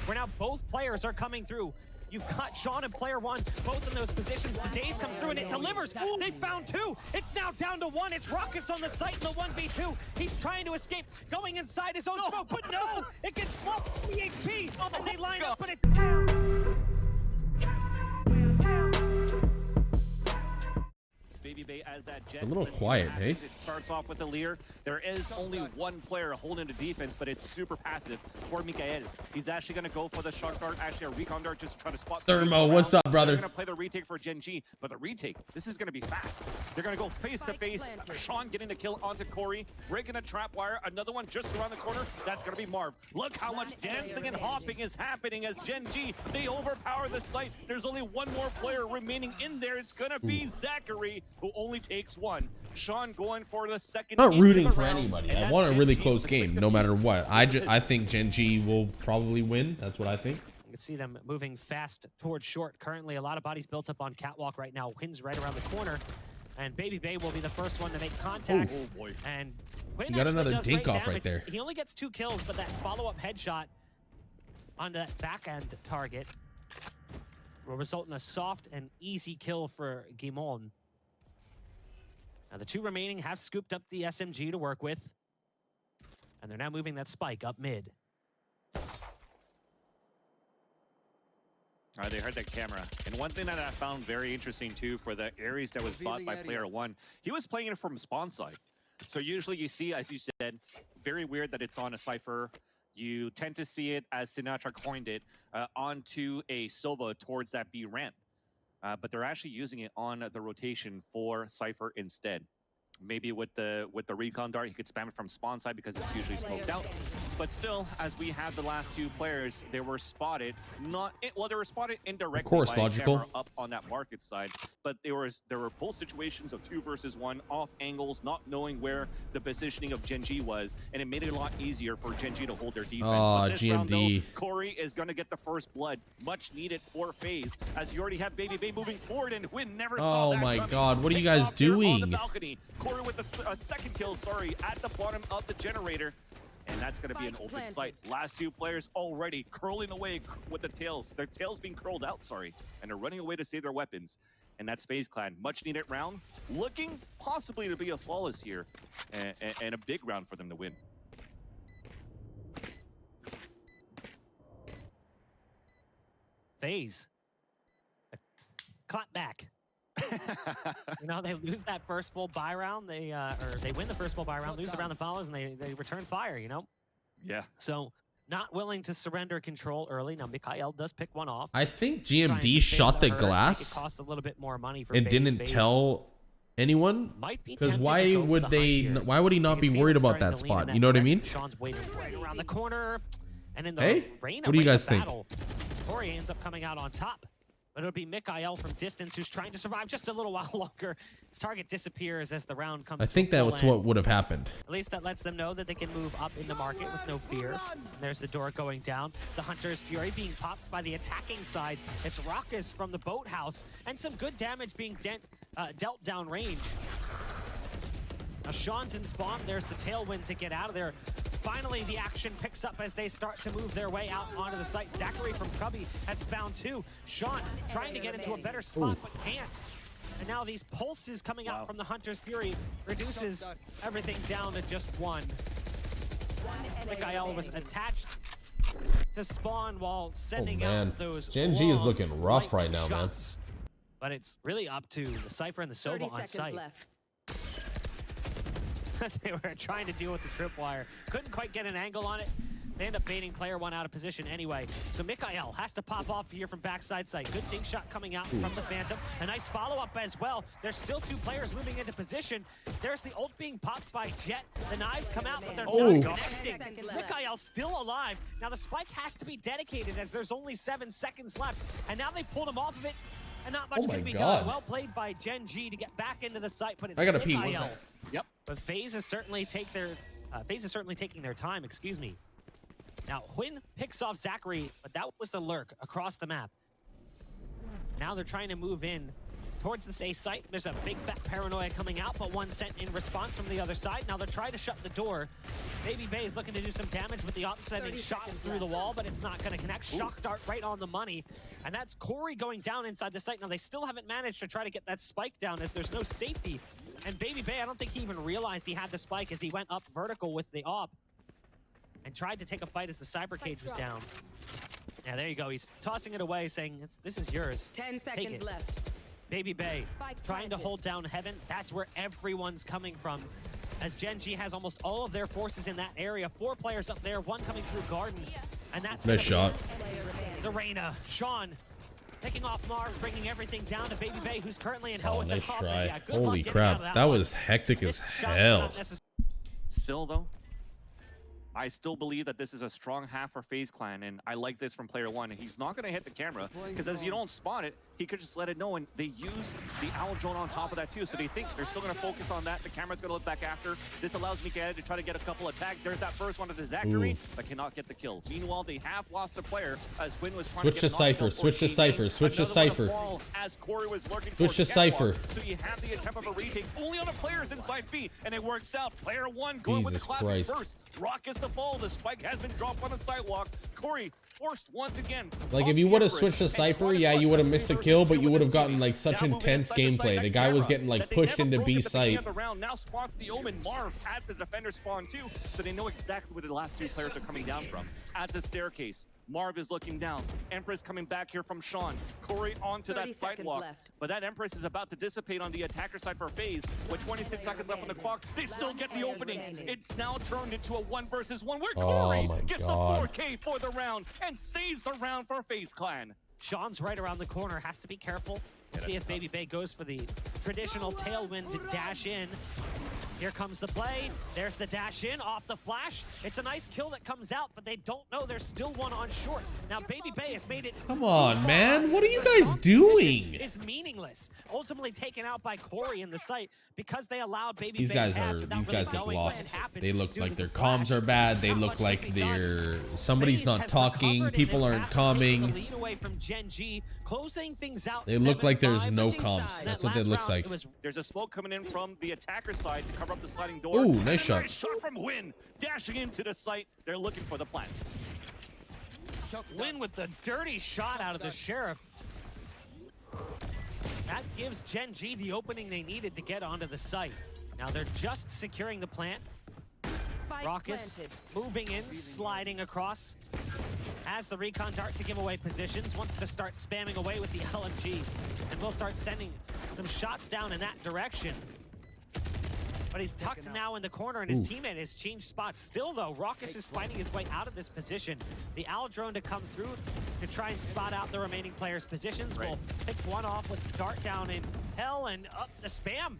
where now both players are coming through. You've got Sean and player one, both in those positions. The Daze comes through and it delivers. Ooh, they found two. It's now down to one. It's Ruckus on the site in the 1v2. He's trying to escape, going inside his own smoke, but no, it gets swapped EHP. And they line up, but it... As that Jet, a little quiet, hey? It starts off with the Lear. There is only one player holding the defense, but it's super passive for Mikael. He's actually going to go for the shock dart, actually a recon dart, just to try to spot. Thermo, what's up, brother? They're going to play the retake for Gen.G, but the retake, this is going to be fast. They're going to go face to face. Sean getting the kill onto Corey, breaking the trap wire. Another one just around the corner. That's going to be Marv. Look how much dancing and hopping is happening as Gen.G, they overpower the site. There's only one more player remaining in there. It's going to be Zachary, who only takes one. Sean going for the second. I'm not rooting for anybody. I want a really close game, no matter what. I think Gen.G will probably win. That's what I think. You can see them moving fast towards short. Currently, a lot of bodies built up on catwalk right now. Quinn's right around the corner, and Baby Bay will be the first one to make contact. Oh boy! And Quinn you got another dink off right there. He only gets 2 kills, but that follow-up headshot on that back end target will result in a soft and easy kill for Guimon. Now the 2 remaining have scooped up the SMG to work with, and they're now moving that spike up mid. All right, they heard that camera. And one thing that I found very interesting too for the Ares that was bought by player one, he was playing it from spawn side. So usually you see, as you said, very weird that it's on a Cypher. You tend to see it, as Sinatra coined it, onto a Sova towards that B ramp. But they're actually using it on the rotation for Cypher instead. Maybe with the recon dart, he could spam it from spawn side because it's usually smoked out. But still, as we had the last 2 players, they were spotted they were spotted indirectly. Of course, by logical. A camera up on that market side. But there were both situations of 2 versus 1, off angles, not knowing where the positioning of Gen.G was, and it made it a lot easier for Gen.G to hold their defense. Oh, this GMD. round, though, Corey is going to get the first blood, much needed for FaZe, as you already have Baby Bay moving forward, and Win never saw that Oh my coming. God, what are you Picked guys off here on the doing? balcony. Corey with a second kill, at the bottom of the generator. And that's going to be an open site. Last 2 players already curling away with the tails. Their tails being curled out, and they're running away to save their weapons. And that's FaZe Clan. Much needed round. Looking possibly to be a flawless here. And a big round for them to win. FaZe. Clap back. You know, they lose that first full buy round. They win the first full buy round, lose the round that follows, and they return fire, you know? Yeah. So not willing to surrender control early. Now Mikael does pick one off. I think GMD shot the glass it cost a little bit more money for and FaZe. didn't tell anyone. Because why would why would he not be worried about that spot? You know what I mean? Sean's waiting right around the corner, and in the what do you guys think? Corey ends up coming out on top. But it'll be Mikael from distance who's trying to survive just a little while longer. His target disappears as the round comes. I think that was what would have happened. At least that lets them know that they can move up in the market with no fear. There's the door going down. The Hunter's Fury being popped by the attacking side. It's Ruckus from the boathouse, and some good damage being dealt down range. Now Sean's in spawn. There's the tailwind to get out of there. Finally, the action picks up as they start to move their way out onto the site. Zachary from Cubby has found 2. Sean trying to get into a better spot, but can't. And now these pulses coming out from the Hunter's Fury reduces everything down to just 1. Mikael was attached to spawn while sending out those Gen.G is looking rough right now, man. But it's really up to the Cypher and the Sova on site. They were trying to deal with the tripwire. Couldn't quite get an angle on it. They end up baiting player one out of position anyway. So Mikael has to pop off here from backside side. Good dink shot coming out from the Phantom. A nice follow-up as well. There's still 2 players moving into position. There's the ult being popped by Jet. The knives come out, but they're not connecting. Mikael's still alive. Now the spike has to be dedicated as there's only 7 seconds left. And now they pulled him off of it. And not much can be done. Well played by Gen.G to get back into the site, but it's I gotta pee. Yep. But FaZe is certainly taking their time, excuse me. Now Quinn picks off Zachary, but that was the lurk across the map. Now they're trying to move in towards this A site. There's a big fat paranoia coming out, but one sent in response from the other side. Now they're trying to shut the door. Baby Bay is looking to do some damage with the op sending shots through the wall, but it's not going to connect. Shock dart right on the money. And that's Corey going down inside the site. Now they still haven't managed to try to get that spike down as there's no safety. And Baby Bay, I don't think he even realized he had the spike as he went up vertical with the op and tried to take a fight as the cyber cage was down. Yeah, there you go. He's tossing it away, saying, this is yours. 10 Take seconds it. left. Baby Bay Spike trying to planted. hold down Heaven. That's where everyone's coming from. As Gen.G has almost all of their forces in that area. 4 players up there, 1 coming through Garden. And that's Nice shot. the Reyna. Sean picking off Marv, bringing everything down to Baby Bay, who's currently in hell Oh, with nice the top. try. Yeah, good luck Holy getting out of crap. That one. was hectic as Missed shots were hell. not necessary. Still, though, I still believe that this is a strong half for FaZe Clan, and I like this from player one. He's not going to hit the camera, because as you don't spawn it, he could just let it know, and they use the owl drone on top of that too, so they think they're still going to focus on that. The camera's going to look back after. This allows Mikaela to try to get a couple of tags. There's that first one to the Zachary, but cannot get the kill. Meanwhile, they have lost a player as Win was trying Switch to to get Cypher, switch to Cypher, switch to Cypher. As Corey was lurking Switch to towards Cypher. Catwalk, so you have the attempt of a retake only on the players inside B, and it works out. Player one going with the Jesus classic Christ. first. Rock is the fall. The spike has been dropped on the sidewalk. Corey forced once again. Like, if you would have switched to Cypher, yeah, you would have missed a kill, but you would have gotten, like, such intense gameplay. The guy was getting, like, pushed into B site. Now spots the Omen. Marv at the defender spawn too, so they know exactly where the last 2 players are coming down from. Adds a staircase. Marv is looking down. Empress coming back here from Sean. Corey onto that 30 seconds sidewalk. left. But that Empress is about to dissipate on the attacker side for FaZe. With 26 seconds left on the clock, they still get the openings. It's now turned into a 1 versus 1 where Corey my gets God. the 4K for the round and saves the round for FaZe Clan. Sean's right around the corner, has to be careful. We'll see if Baby Bay goes for the traditional tailwind to dash in. Here comes the play. There's the dash in off the flash. It's a nice kill that comes out, but they don't know there's still one on short. Now Baby Bay has made it. Come on, man. What are you guys doing? Is meaningless. Ultimately taken out by Corey in the site because they allowed Baby These Bay guys to pass are without these really guys look knowing what lost. had happened They look due like to their the comms flash. are bad. They Not look much like can be done. they're somebody's FaZe not has talking. recovered in People this aren't map, taking coming. the lead away from Gen.G, closing things out. They look like there's 7-5. no Switching comms. sides. That's That what it last looks round, like. it was There's a smoke coming in from the attacker side to cover up the sliding door. Ooh, And nice a shot. Nice shot from Win, dashing into the site. They're looking for the plant. Win with the dirty shot out of the Sheriff. That gives Gen.G the opening they needed to get onto the site. Now they're just securing the plant. Spike Raucus planted. moving in, sliding across. Has the recon dart to give away positions, wants to start spamming away with the LMG. And we'll start sending some shots down in that direction. But he's tucked now in the corner, and his Oof. teammate has changed spots. Still, though, Raucus is finding his way out of this position. The Owl drone to come through to try and spot out the remaining players' positions. Right. We'll pick one off with dart down in hell and up the spam.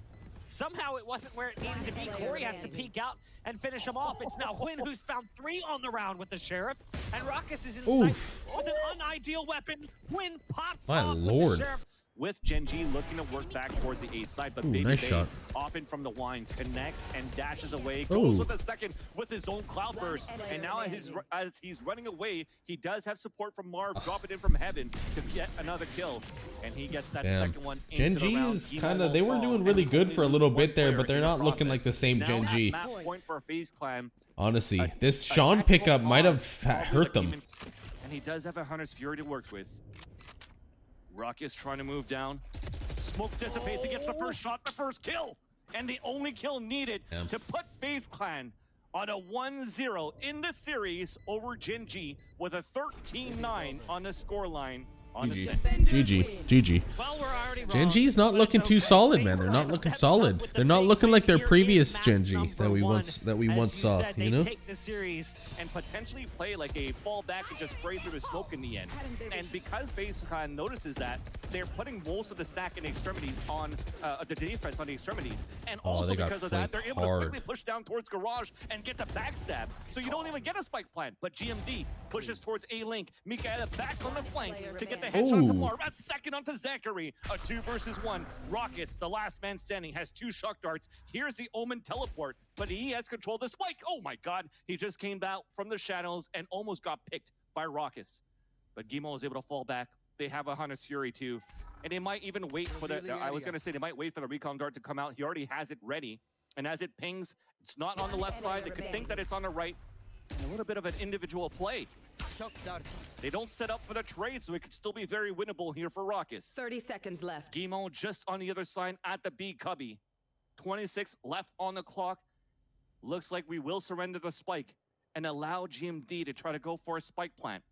Somehow it wasn't where it needed to be. Corey has to peek out and finish him off. It's now Win who's found 3 on the round with the Sheriff, and Raucus is in Oof. sight with an unideal weapon. Win pops My off with lord. the Sheriff. With Gen.G looking to work back towards the A side, but Ooh, Baby nice Bay shot. off in from the wine, connects and dashes away, goes Ooh. with a second with his own cloud burst, and now as he's running away, he does have support from Marv, drop it in from heaven to get another kill, and he gets that Damn. second one into the Gen.G round. is Emo kind of, will they were fall, doing really and good only for a lose little one bit there, player but they're in the not looking like process. the same Now Gen.G. at map point for FaZe Clan. Honestly, this Sean pickup might have hurt them. And he does have a Hunter's Fury to work with. Raucus trying to move down. Smoke dissipates, he gets the first shot, the first kill! And the only kill needed Damn. to put FaZe Clan on a 1-0 in the series over Gen.G with a 13-9 on the scoreline on the set. GG. Well, we're already wrong, Gen.G's not but looking it's too okay. solid, FaZe man. They're Clan not looking steps up solid. with the They're not big looking win like their here previous in Gen.G match that we number once one. saw. As You said, know. they take the series. And potentially play like a fallback and just spray through the smoke in the end. And because FaZe Clan notices that, they're putting most of the stack in the extremities on the defense on the extremities. And Oh, also they got because of that, they're flanked able hard. to quickly push down towards Garage and get the backstab. So you don't even get a spike plan. But GMD pushes towards A-Link. Mikaela back on the flank to get the headshot Ooh. to Marv. A second onto Zachary. A 2 versus 1. Raucus, the last man standing, has 2 shock darts. Here's the Omen teleport, but he has control of the spike. Oh my god, he just came out from the shadows and almost got picked by Raucus. But Gimo was able to fall back. They have a Hunter's Fury too. And they might even wait for the, I was going to say, they might wait for the recon dart to come out. He already has it ready. And as it pings, it's not on the left side. They could think that it's on the right. And a little bit of an individual play. They don't set up for the trade, so it could still be very winnable here for Raucus. 30 seconds left. Guimont just on the other side at the B cubby. 26 left on the clock. Looks like we will surrender the spike and allow GMD to try to go for a spike plant.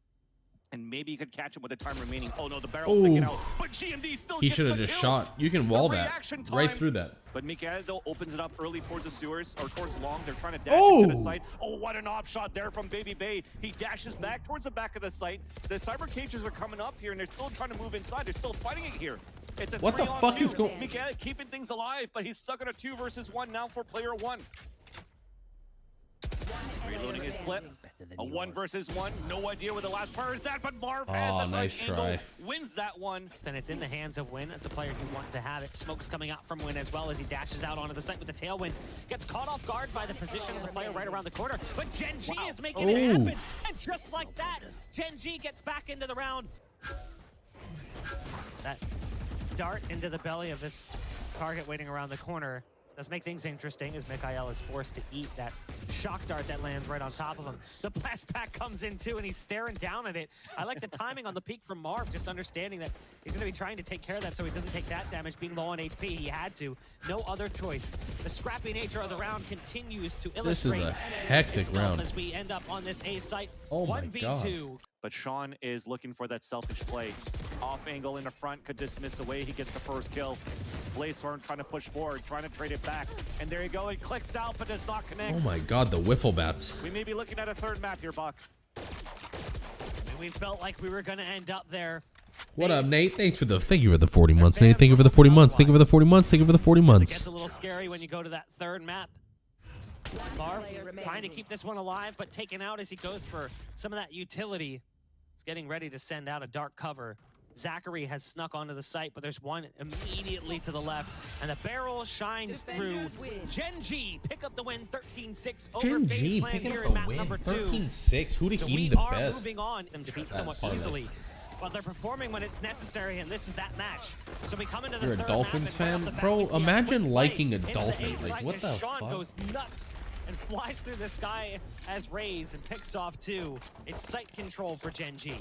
And maybe he could catch him with the time remaining. Oh no, the barrel's sticking out. But GMD still He gets should have the just kill. shot. You can wall The that reaction right time. through that. But Mikael, though, opens it up early towards the sewers, or towards long. They're trying to dash Oh! into the site. Oh, what an off shot there from Baby Bay. He dashes back towards the back of the site. The cyber cages are coming up here, and they're still trying to move inside. They're still fighting it here. It's a What the 3-on-2. fuck is going- Mikael keeping things alive, but he's stuck on a 2 versus 1 now for player 1. Reloading his clip. A 1 versus 1. No idea where the last player is at, but Marv has Oh, the nice touch angle, try. wins that one. And it's in the hands of Win. It's a player who wants to have it. Smoke's coming out from Win as well as he dashes out onto the site with the tailwind. Gets caught off guard by the position of the player right around the corner. But Gen.G is making it happen. And just like that, Gen.G gets back into the round. That dart into the belly of this target waiting around the corner does make things interesting as Mikael is forced to eat that shock dart that lands right on top of him. The blast pack comes in too, and he's staring down at it. I like the timing on the peak from Marv, just understanding that he's going to be trying to take care of that so he doesn't take that damage. Being low on HP, he had to. No other choice. The scrappy nature of the round continues to illustrate This is a hectic itself round. as we end up on this A site. Oh my 1v2. But Sean is looking for that selfish play. Off angle in the front, could dismiss away. He gets the first kill. Bladestorm trying to push forward, trying to trade it back. And there you go, it clicks out, but does not connect. Oh my god, the wiffle bats. We may be looking at a third map here, Buck. And we felt like we were going to end up there. What up, Nate? Thank you for the 40 months, Nate. Thank you for the 40 months. Thank you for the 40 months. Thank you for the 40 It months. gets a little scary when you go to that third map. Marv trying to keep this one alive, but taken out as he goes for some of that utility. He's getting ready to send out a dark cover. Zachary has snuck onto the site, but there's one immediately to the left, and the barrel shines through. Gen.G pick up the win, 13-6 over FaZe Gen.G Clan picking here up in the map win. number 2. 13-6. Who'd So have we the are best? moving on them to beat somewhat parlay. easily. But they're performing when it's necessary, and this is that match. So we come into the You're a third Dolphins map, and right fan? off the bat, Bro, we see a imagine quick liking play a into the Dolphins. A Like, site what as the Sean fuck? goes nuts and flies through the sky as Raze and picks off 2. It's site control for Gen.G.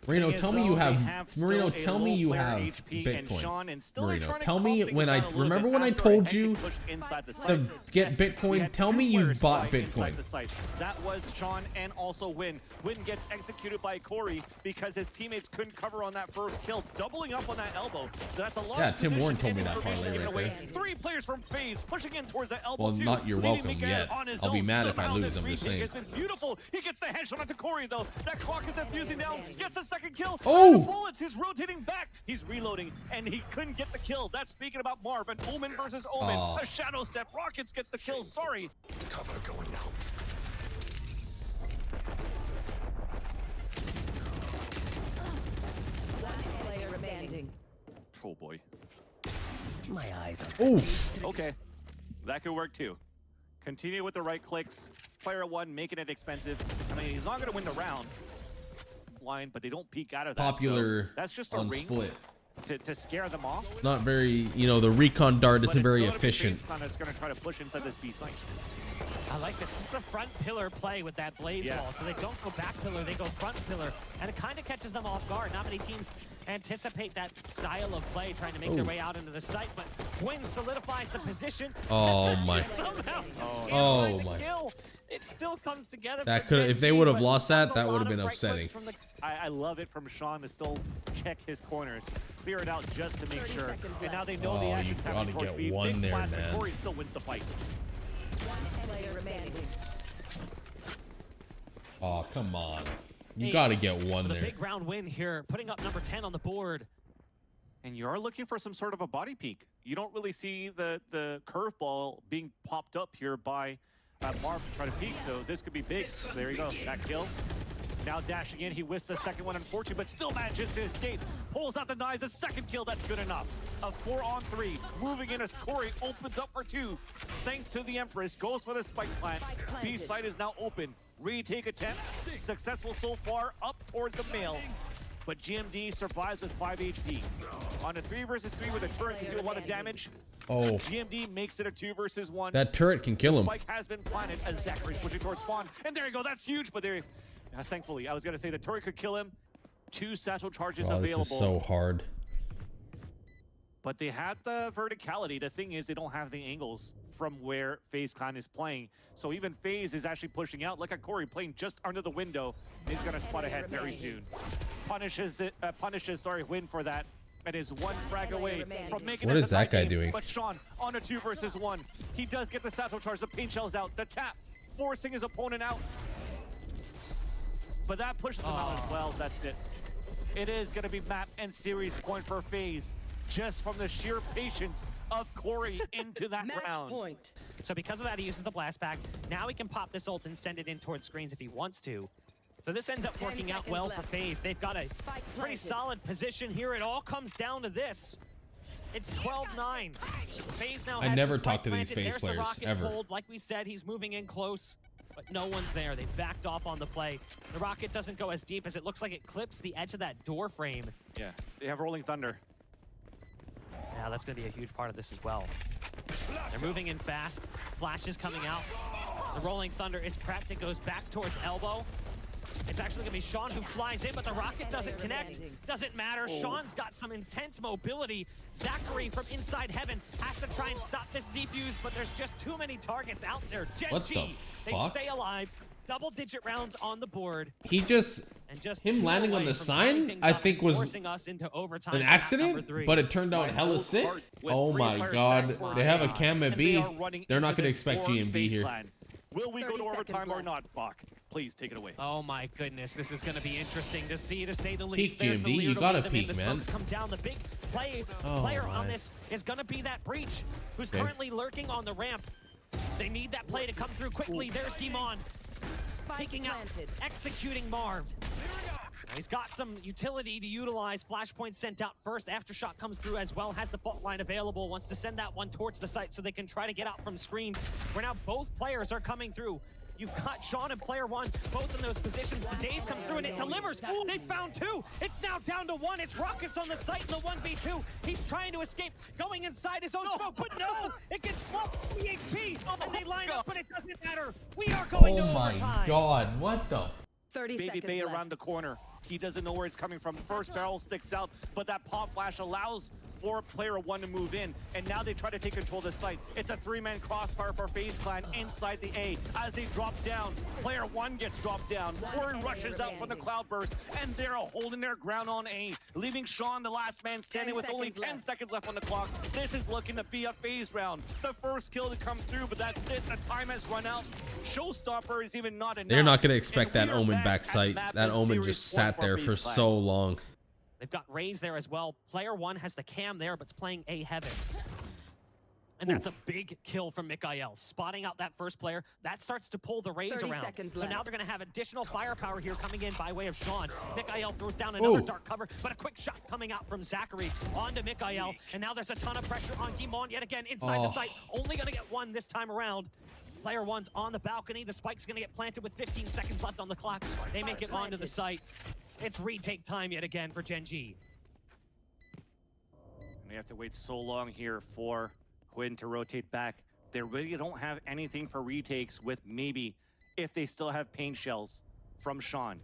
Marino, tell me you have. Marino, Still a tell me low you player have HP, and Bitcoin. Sean, and still they're Marino, trying to tell calm me things when down I a little remember bit when I after a told hectic you push inside the to site. get Yes, we Bitcoin. had Tell 2 me you players bought flying inside Bitcoin. the site. That was Sean and also Win. Win gets executed by Corey because his teammates couldn't cover on that first kill, doubling up on that elbow. So that's a lot Yeah, of Tim Warren position told me and that information parlay given right away. there. 3 players from FaZe pushing in towards that elbow Well, too, not you're leaving welcome Mikael yet. on his I'll be own. mad if I Somehow lose, this I'm just retake saying. has been beautiful. He gets the headshot onto Corey though. That clock is infusing down. Gets the second kill. Oh! And the bullets. He's rotating back. He's reloading, and he couldn't get the kill. That's speaking about Marv and Omen versus Omen. Aw. A shadow step. Rockets gets the kill. Sorry. Cover going out. Player standing. Oh boy. My eyes are. Oh, Okay, that could work too. Continue with the right clicks. Player 1 making it expensive. I mean, he's not going to win the round line, but they don't peek out of that. popular So that's just a on ring split. to scare them off. Not very. You know, the recon dart But isn't it's very still gonna be efficient. FaZe Clan that's going to try to push inside this B site. I like this. This is a front pillar play with that blaze Yeah. ball. So they don't go back pillar, they go front pillar. And it kind of catches them off guard. Not many teams anticipate that style of play, trying to make their Oh. way out into the site. But Win solidifies the position. Oh my. Somehow, Oh the my. kill. It still comes together. That for could- if they Gen.G, would have but lost that, that's a that would lot have of been right upsetting. clicks from the I love it from Sean to still check his corners, clear it out just to make 30 sure. seconds And now left. they know Oh, the you action's happening gotta towards get B. one Big there, plants, and man. Corey still wins the fight. Player standing. Oh, come on. You Eight. got to get one The there. big round win here, putting up number 10 on the board. And you are looking for some sort of a body peek. You don't really see the curveball being popped up here by Marv to try to peek, so this could be big. So there you go, that kill. Now dashing in, he whiffs the second one, unfortunately, but still manages to escape. Pulls out the knives, a second kill, that's good enough. A 4-on-3, moving in as Corey opens up for 2. Thanks to the Empress, goes for the spike plant. B site is now open. Retake attempt, successful so far, up towards the mail. but GMD survives with 5 HP. On a 3 versus 3 where the turret can do a lot of damage, Oh, GMD makes it a 2 versus 1. that turret can kill him. Spike has been planted as Zachary's pushing towards spawn. And there you go, that's huge, but there, thankfully, I was gonna say the turret could kill him. 2 satchel charges Oh, this available. is so hard. But they had the verticality. The thing is, they don't have the angles from where FaZe Clan is playing. So even FaZe is actually pushing out. Look at Corey playing just under the window. He's gonna spot ahead very soon. Punishes Win for that. And is 1 frag away from making What this is a that tight guy game. doing? But Sean on a 2 versus 1. He does get the satchel charge. The paint shell's out. The tap forcing his opponent out. But that pushes him out as well. That's it. It is going to be map and series point for FaZe, just from the sheer patience of Corey into that Match round. point. So because of that, he uses the blast back. Now he can pop this ult and send it in towards screens if he wants to. So this ends up 10 working out seconds well left. for FaZe. They've got a Spike pretty planted. solid position here. It all comes down to this. It's 12-9. FaZe now I has never the spike talk to these planted. FaZe There's the players, rocket ever. pulled. Like we said, he's moving in close, but no one's there. They backed off on the play. The rocket doesn't go as deep as it looks like it clips the edge of that door frame. Yeah, they have Rolling Thunder. Now that's going to be a huge part of this as well. They're moving in fast. Flash is coming out. The Rolling Thunder is prepped. It goes back towards elbow. It's actually going to be Sean who flies in, but the rocket doesn't connect. Doesn't matter. Sean's got some intense mobility. Zachary from inside heaven has to try and stop this defuse, but there's just too many targets out there. What the Gen.G, they fuck? stay alive. Double-digit rounds on the board. He just, And just him landing on away the from tying sign, things I up think and was forcing us into overtime an for half accident, number 3. but it turned out My hella whole sick. heart with Oh 3 my players god, back towards they have a A, cam at and they B. are running They're not into going to this expect for GMB FaZe here. Clan. Will we go 30 to overtime seconds or left. not, Bach? Please take it away. Oh my goodness, this is going to be interesting to see the least. Peek, There's the GMD, leader you to gotta lead them in. peek, The man. smokes come down. The big Oh player my. on this is going to be that Breach, who's Okay. currently lurking on the ramp. They need that play to come through quickly. There's Gimon, Spike peeking out, planted. executing Marv. Now he's got some utility to utilize. Flashpoint sent out first. Aftershock comes through as well. Has the fault line available. Wants to send that one towards the site so they can try to get out from screens. Where now both players are coming through. You've got Sean and player 1 both in those positions. The Daze comes through and it delivers. They found 2. It's now down to 1. It's Ruckus on the site in the 1v2. He's trying to escape, going inside his own smoke, but no! It gets swapped to HP, and they line up, but it doesn't matter. We are going to Oh my overtime. god, what the? 30 Baby seconds Bay left. around the corner. He doesn't know where it's coming from. First barrel sticks out, but that pop flash allows for player 1 to move in, and now they try to take control of the site. It's a 3-man crossfire for FaZe Clan inside the A. As they drop down, player 1 gets dropped down. Corey rushes out from the cloudburst, and they're holding their ground on A, leaving Sean the last man standing 10 with only seconds 10 left. seconds left on the clock. This is looking to be a FaZe round. The first kill to come through, but that's it. The time has run out. Showstopper is even not enough. They're not going to expect And that we are Omen back back at site. map That and Omen series just point sat there for FaZe Clan. so long. They've got Raze there as well. Player 1 has the cam there, but it's playing A heaven. And that's a big kill from Mikael. Spotting out that first player, that starts to pull the Raze 30 around. seconds So left. now they're going to have additional firepower here coming in by way of Sean. Mikael throws down another Ooh. dark cover, but a quick shot coming out from Zachary onto Mikael. And now there's a ton of pressure on Gimon yet again inside the site. Only going to get 1 this time around. Player 1's on the balcony. The spike's going to get planted with 15 seconds left on the clock. They make it onto the site. It's retake time yet again for Gen.G. They have to wait so long here for Quinn to rotate back. They really don't have anything for retakes with maybe if they still have paint shells from Sean.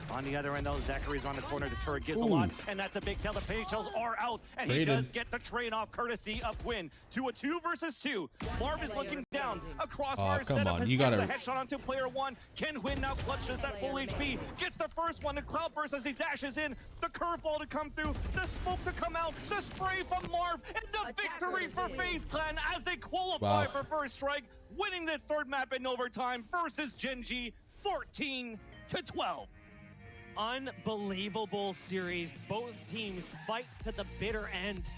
On the other end, though, Zachary's on the corner. The turret gives a lot, and that's a big tell. The paint shells are out, and he does get the train off courtesy of Quinn to a 2 versus 2. Marv is looking down. A crossfire come setup on, has you gets gotta- a headshot onto player 1. Ken Quinn now clutches at full HP. Gets the first one. The cloudburst as he dashes in. The curveball to come through. The smoke to come out. The spray from Marv, and the victory for FaZe Clan as they qualify Wow. for first strike, winning this third map in overtime versus Gen.G 14-12. Unbelievable series. Both teams fight to the bitter end.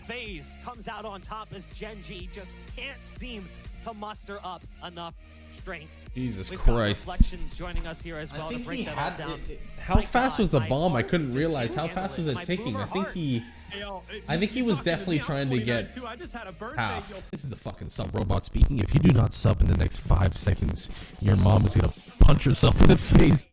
FaZe comes out on top as Gen.G just can't seem to muster up enough strength. Jesus We've got Christ. Reflections joining us here as well I to think break he that had all down. how My fast God, was the my bomb? I heart couldn't just realize can't how handle fast was it My ticking. boomer I think heart. he I think he was definitely trying to get half. This is the fucking sub robot speaking. If you do not sub in the next 5 seconds, your mom is gonna punch herself in the face.